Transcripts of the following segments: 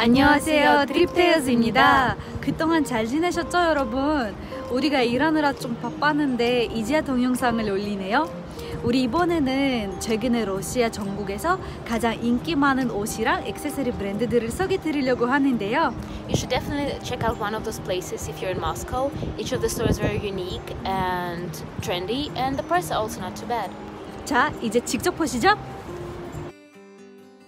안녕하세요, 드립테이어즈입니다. 그동안 잘 지내셨죠, 여러분? 우리가 일하느라 좀 바빴는데 이제야 동영상을 올리네요. 우리 이번에는 최근에 러시아 전국에서 가장 인기 많은 옷이랑 액세서리 브랜드들을 소개해드리려고 하는데요. You should definitely check out one of those places if you're in Moscow. Each of the stores is very unique and trendy, and the prices are also not too bad. 자, 이제 직접 보시죠.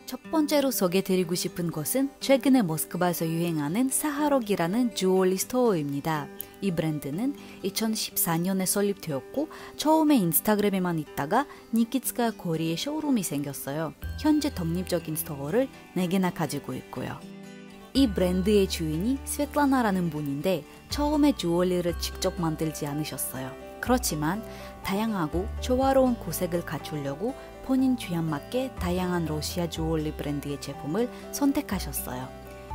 첫 번째로 소개드리고 싶은 곳은 최근에 모스크바에서 유행하는 사하록이라는 주얼리 스토어입니다. 이 브랜드는 2014년에 설립되었고 처음에 인스타그램에만 있다가 니키츠카 거리에 쇼룸이 생겼어요. 현재 독립적인 스토어를 4개나 가지고 있고요. 이 브랜드의 주인이 스베틀라나라는 분인데 처음에 주얼리를 직접 만들지 않으셨어요. 그렇지만 다양하고 조화로운 고색을 갖추려고 본인 취향 맞게 다양한 러시아 주얼리 브랜드의 제품을 선택하셨어요.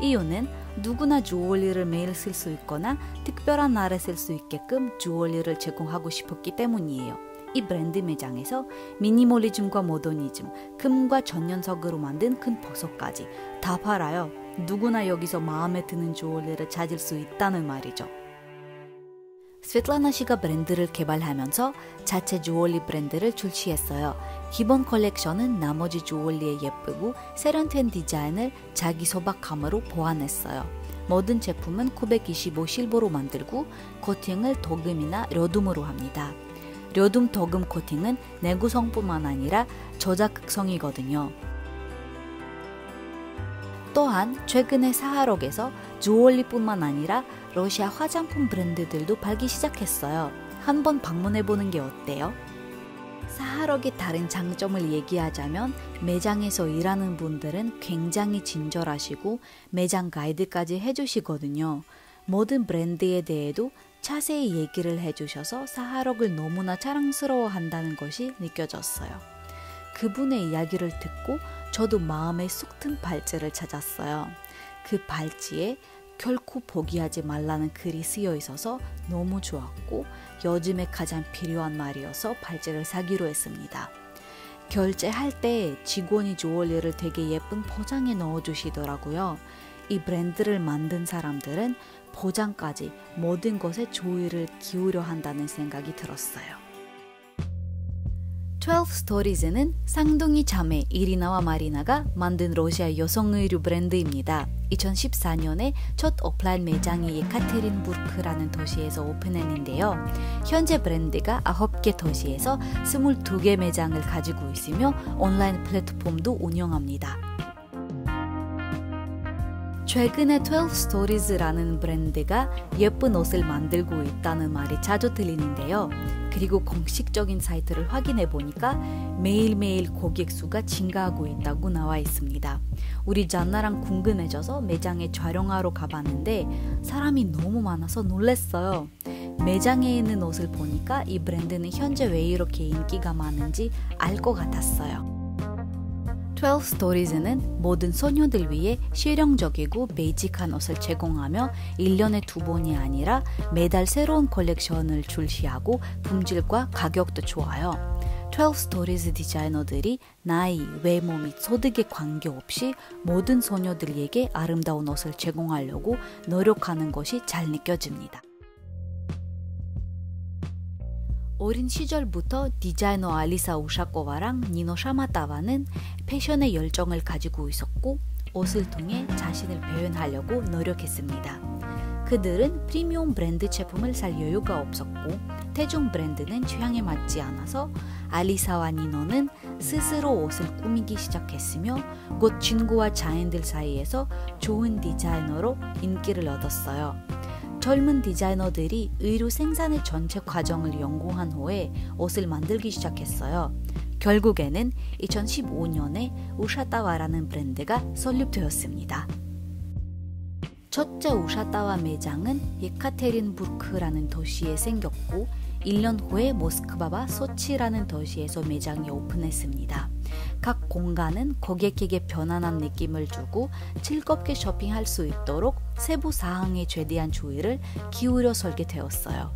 이유는 누구나 주얼리를 매일 쓸 수 있거나 특별한 날에 쓸 수 있게끔 주얼리를 제공하고 싶었기 때문이에요. 이 브랜드 매장에서 미니멀리즘과 모더니즘, 금과 전연석으로 만든 큰 보석까지 다 팔아요. 누구나 여기서 마음에 드는 주얼리를 찾을 수 있다는 말이죠. 스베틀라나 씨가 브랜드를 개발하면서 자체 주얼리 브랜드를 출시했어요. 기본 컬렉션은 나머지 주얼리에 예쁘고 세련된 디자인을 자기 소박함으로 보완했어요. 모든 제품은 925 실버로 만들고 코팅을 도금이나 료둠으로 합니다. 료둠 도금 코팅은 내구성뿐만 아니라 저작 극성이거든요. 또한 최근에 사하록에서 주얼리뿐만 아니라 러시아 화장품 브랜드들도 팔기 시작했어요. 한번 방문해보는 게 어때요? 사하록의 다른 장점을 얘기하자면 매장에서 일하는 분들은 굉장히 친절하시고 매장 가이드까지 해주시거든요. 모든 브랜드에 대해도 자세히 얘기를 해주셔서 사하록을 너무나 자랑스러워한다는 것이 느껴졌어요. 그분의 이야기를 듣고 저도 마음에 쏙 든 발찌를 찾았어요. 그 발찌에 결코 포기하지 말라는 글이 쓰여 있어서 너무 좋았고 요즘에 가장 필요한 말이어서 발찌를 사기로 했습니다. 결제할 때 직원이 주얼리를 되게 예쁜 포장에 넣어주시더라고요. 이 브랜드를 만든 사람들은 포장까지 모든 것에 주의를 기울여 한다는 생각이 들었어요. 12스토리즈는 쌍둥이 자매 이리나와 마리나가 만든 러시아 여성 의류 브랜드입니다. 2014년에 첫 오프라인 매장이 예카테린부르크라는 도시에서 오픈했는데요. 현재 브랜드가 9개 도시에서 22개 매장을 가지고 있으며 온라인 플랫폼도 운영합니다. 최근에 12스토리즈라는 브랜드가 예쁜 옷을 만들고 있다는 말이 자주 들리는데요. 그리고 공식적인 사이트를 확인해 보니까 매일매일 고객 수가 증가하고 있다고 나와 있습니다. 우리 잔나랑 궁금해져서 매장에 촬영하러 가봤는데 사람이 너무 많아서 놀랐어요. 매장에 있는 옷을 보니까 이 브랜드는 현재 왜 이렇게 인기가 많은지 알 것 같았어요. 12스토리즈는 모든 소녀들 위해 실용적이고 베이직한 옷을 제공하며 1년에 2번이 아니라 매달 새로운 컬렉션을 출시하고 품질과 가격도 좋아요. 12스토리즈 디자이너들이 나이, 외모 및 소득에 관계없이 모든 소녀들에게 아름다운 옷을 제공하려고 노력하는 것이 잘 느껴집니다. 어린 시절부터 디자이너 알리사 우샤코바랑 니노 샤마타바는 패션에 열정을 가지고 있었고 옷을 통해 자신을 표현하려고 노력했습니다. 그들은 프리미엄 브랜드 제품을 살 여유가 없었고 대중 브랜드는 취향에 맞지 않아서 알리사와 니노는 스스로 옷을 꾸미기 시작했으며 곧 친구와 자인들 사이에서 좋은 디자이너로 인기를 얻었어요. 젊은 디자이너들이 의류 생산의 전체 과정을 연구한 후에 옷을 만들기 시작했어요. 결국에는 2015년에 우샤타와라는 브랜드가 설립되었습니다. 첫째 우샤타와 매장은 예카테린부르크라는 도시에 생겼고 1년 후에 모스크바와 소치라는 도시에서 매장이 오픈했습니다. 각 공간은 고객에게 편안한 느낌을 주고 즐겁게 쇼핑할 수 있도록 세부 사항에 최대한 주의를 기울여 설계되었어요.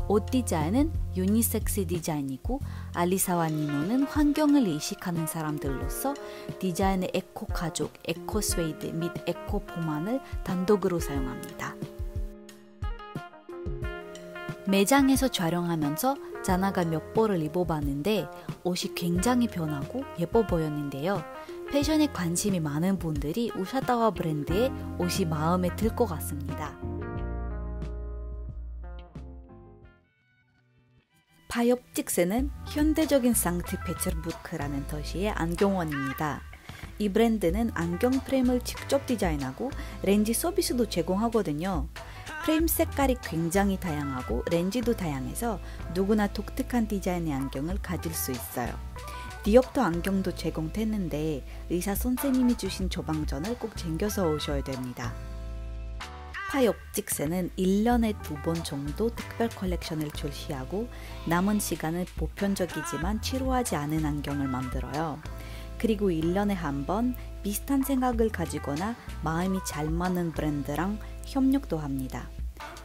옷 디자인은 유니섹스 디자인이고 알리사와 니노는 환경을 의식하는 사람들로서 디자인의 에코 가죽, 에코 스웨이드 및 에코 포만을 단독으로 사용합니다. 매장에서 촬영하면서 자나가 몇 벌을 입어봤는데 옷이 굉장히 변하고 예뻐 보였는데요. 패션에 관심이 많은 분들이 우샤다와 브랜드의 옷이 마음에 들 것 같습니다. 파엽직스는 현대적인 상트페테르부르크라는 도시의 안경원입니다. 이 브랜드는 안경 프레임을 직접 디자인하고 렌즈 서비스도 제공하거든요. 프레임 색깔이 굉장히 다양하고 렌즈도 다양해서 누구나 독특한 디자인의 안경을 가질 수 있어요. 디옵터 안경도 제공됐는데 의사 선생님이 주신 처방전을 꼭 챙겨서 오셔야 됩니다. 파엽직스는 1년에 2번 정도 특별 컬렉션을 출시하고 남은 시간은 보편적이지만 치루하지 않은 안경을 만들어요. 그리고 1년에 한 번 비슷한 생각을 가지거나 마음이 잘 맞는 브랜드랑 협력도 합니다.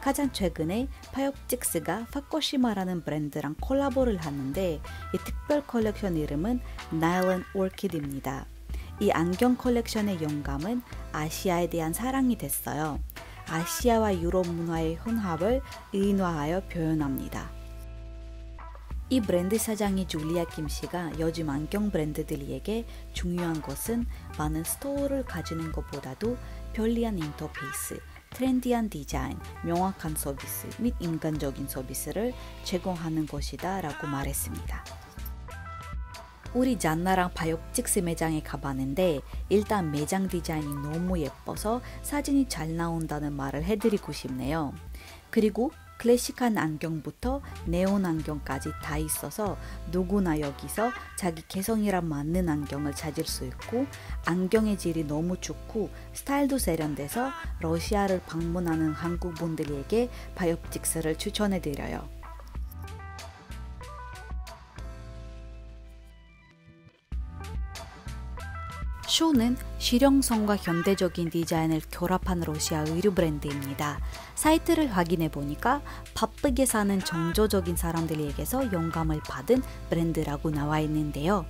가장 최근에 파엽직스가 파코시마라는 브랜드랑 콜라보를 하는데 이 특별 컬렉션 이름은 나일론 오키드입니다. 이 안경 컬렉션의 영감은 아시아에 대한 사랑이 됐어요. 아시아와 유럽 문화의 혼합을 의인화하여 표현합니다. 이 브랜드 사장이 줄리아 김 씨가 요즘 안경 브랜드들에게 중요한 것은 많은 스토어를 가지는 것보다도 편리한 인터페이스, 트렌디한 디자인, 명확한 서비스 및 인간적인 서비스를 제공하는 것이다 라고 말했습니다. 우리 잔나랑 파엽직스 매장에 가봤는데 일단 매장 디자인이 너무 예뻐서 사진이 잘 나온다는 말을 해드리고 싶네요. 그리고 클래식한 안경부터 네온 안경까지 다 있어서 누구나 여기서 자기 개성이랑 맞는 안경을 찾을 수 있고 안경의 질이 너무 좋고 스타일도 세련돼서 러시아를 방문하는 한국 분들에게 파엽직스를 추천해드려요. 슈는 실용성과 현대적인 디자인을 결합한 러시아 의류 브랜드입니다. 사이트를 확인해 보니까 바쁘게 사는 정조적인 사람들에게서 영감을 받은 브랜드라고 나와 있는데요.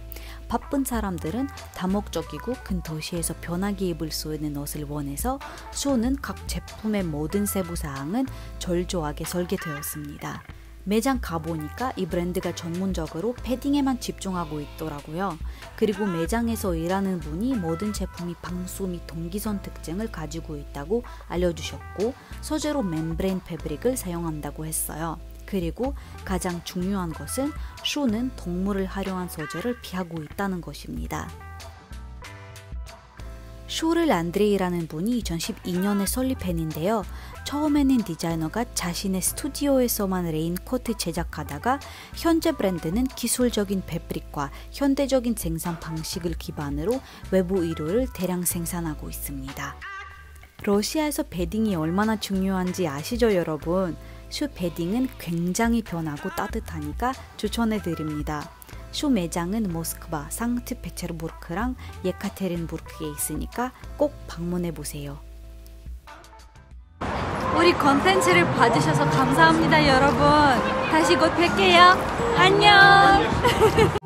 바쁜 사람들은 다목적이고 큰 도시에서 편하게 입을 수 있는 옷을 원해서 슈는 각 제품의 모든 세부 사항은 절조하게 설계되었습니다. 매장 가보니까 이 브랜드가 전문적으로 패딩에만 집중하고 있더라고요. 그리고 매장에서 일하는 분이 모든 제품이 방수 및 동기선 특징을 가지고 있다고 알려주셨고 소재로 멤브레인 패브릭을 사용한다고 했어요. 그리고 가장 중요한 것은 슈는 동물을 활용한 소재를 피하고 있다는 것입니다. 슈를 안드레이라는 분이 2012년에 설립했는데요. 처음에는 디자이너가 자신의 스튜디오에서만 레인코트 제작하다가 현재 브랜드는 기술적인 패브릭과 현대적인 생산 방식을 기반으로 외부 의류를 대량 생산하고 있습니다. 러시아에서 패딩이 얼마나 중요한지 아시죠 여러분? 슈 패딩은 굉장히 편하고 따뜻하니까 추천해드립니다. 슈 매장은 모스크바, 상트페테르부르크랑 예카테린부르크에 있으니까 꼭 방문해보세요. 우리 컨텐츠를 봐주셔서 감사합니다 여러분. 다시 곧 뵐게요. 안녕.